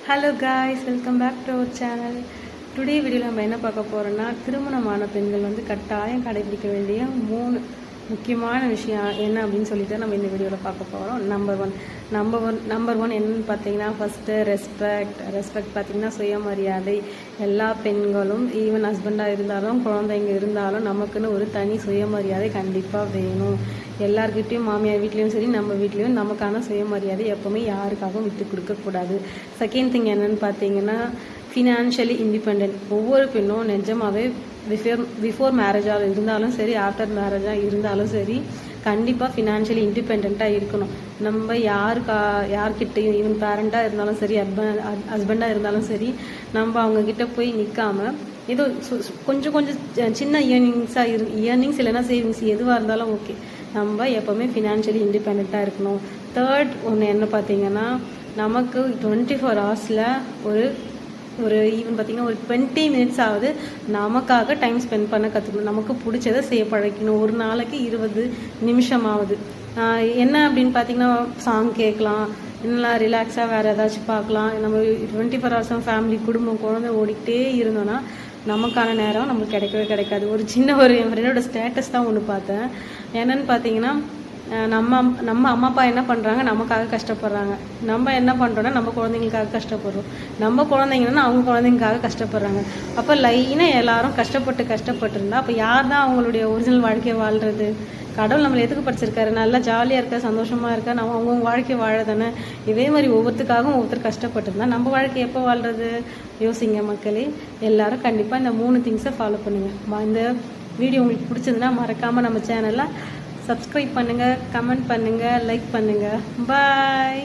Hello guys, welcome back to our channel. Today வீடியோவில் நம்ம என்ன பார்க்க போகிறோன்னா, திருமணமான பெண்கள் கட்டாயம் கடைபிடிக்க வேண்டிய 3 முக்கியமான விஷயம் என்ன அப்படின்னு சொல்லிட்டு நம்ம இந்த வீடியோவில் பார்க்க போகிறோம். நம்பர் ஒன் என்னன்னு பார்த்தீங்கன்னா, ஃபஸ்ட்டு ரெஸ்பெக்ட் பார்த்தீங்கன்னா சுயமரியாதை. எல்லா பெண்களும் ஈவன் ஹஸ்பண்டாக இருந்தாலும் குழந்தைங்க இருந்தாலும் நமக்குன்னு ஒரு தனி சுயமரியாதை கண்டிப்பாக வேணும். எல்லாருக்கிட்டையும் மாமியார் வீட்லேயும் சரி நம்ம வீட்லேயும் நமக்கான சுயமரியாதை எப்போவுமே யாருக்காகவும் விட்டு கொடுக்கக்கூடாது. செகண்ட் திங் என்னன்னு பார்த்தீங்கன்னா, ஃபினான்ஷியலி இண்டிபெண்ட். ஒவ்வொரு பெண்ணும் நிஜமாகவே பிஃபோர் மேரேஜாக இருந்தாலும் சரி ஆஃப்டர் மேரேஜாக இருந்தாலும் சரி கண்டிப்பாக ஃபினான்ஷியலி இண்டிபெண்ட்டாக இருக்கணும். நம்ம யார்கிட்டையும் ஈவன் பேரண்ட்டாக இருந்தாலும் சரி ஹஸ்பண்டாக இருந்தாலும் சரி நம்ம அவங்கக்கிட்ட போய் நிற்காம ஏதோ கொஞ்சம் சின்ன இயர்னிங்ஸ் இல்லைன்னா சேவிங்ஸ் எதுவாக இருந்தாலும் ஓகே, நம்ம எப்போவுமே ஃபினான்ஷியலி இண்டிபெண்ட்டாக இருக்கணும். தேர்ட் ஒன்று என்ன பார்த்தீங்கன்னா, நமக்கு 24 ஹவர்ஸில் ஒரு ஈவன் பார்த்திங்கன்னா ஒரு 20 மினிட்ஸ் ஆகுது நமக்காக டைம் ஸ்பெண்ட் பண்ண கற்றுக்கணும். நமக்கு பிடிச்சதை செய்ய பழக்கணும். ஒரு நாளைக்கு 20 நிமிஷமாவது என்ன அப்படின்னு பார்த்தீங்கன்னா, சாங் கேட்கலாம், இன்னும் ரிலாக்ஸாக வேறு ஏதாச்சும் பார்க்கலாம். நம்ம 24 ஹவர்ஸும் ஃபேமிலி குடும்பம் குழந்தை ஓடிக்கிட்டே இருந்தோன்னா நமக்கான நேரம் நம்மளுக்கு கிடைக்காது. என் ஃப்ரெண்டோட ஸ்டேட்டஸ் தான் ஒன்று பார்த்தேன். என்னன்னு பார்த்தீங்கன்னா, நம்ம அம்மா அப்பா என்ன பண்ணுறாங்க, நமக்காக கஷ்டப்படுறாங்க. நம்ம என்ன பண்ணுறோன்னா நம்ம குழந்தைங்களுக்காக கஷ்டப்படுறோம். நம்ம குழந்தைங்கன்னா அவங்க குழந்தைங்களுக்காக கஷ்டப்படுறாங்க. அப்போ லைனாக எல்லாரும் கஷ்டப்பட்டு இருந்தால் அப்போ யார் தான் அவங்களுடைய ஒரிஜினல் வாழ்க்கையை வாழ்கிறது? கடவுள் நம்மளை எதுக்கு படிச்சிருக்காரு? நல்லா ஜாலியாக இருக்கா, சந்தோஷமாக இருக்கா, நம்ம அவங்கவுங்க வாழ்க்கையை வாழ தானே. இதே மாதிரி ஒவ்வொருத்தருக்காகவும் ஒவ்வொருத்தர் கஷ்டப்பட்டுருந்தா நம்ம வாழ்க்கை எப்போ வாழ்கிறது? யோசிங்க மக்களே. எல்லாரும் கண்டிப்பாக இந்த 3 திங்ஸை ஃபாலோ பண்ணுங்கள். இந்த வீடியோ உங்களுக்கு பிடிச்சதுன்னா மறக்காமல் நம்ம சேனலில் சப்ஸ்கிரைப் பண்ணுங்கள், கமெண்ட் பண்ணுங்கள், லைக் பண்ணுங்கள். பாய்.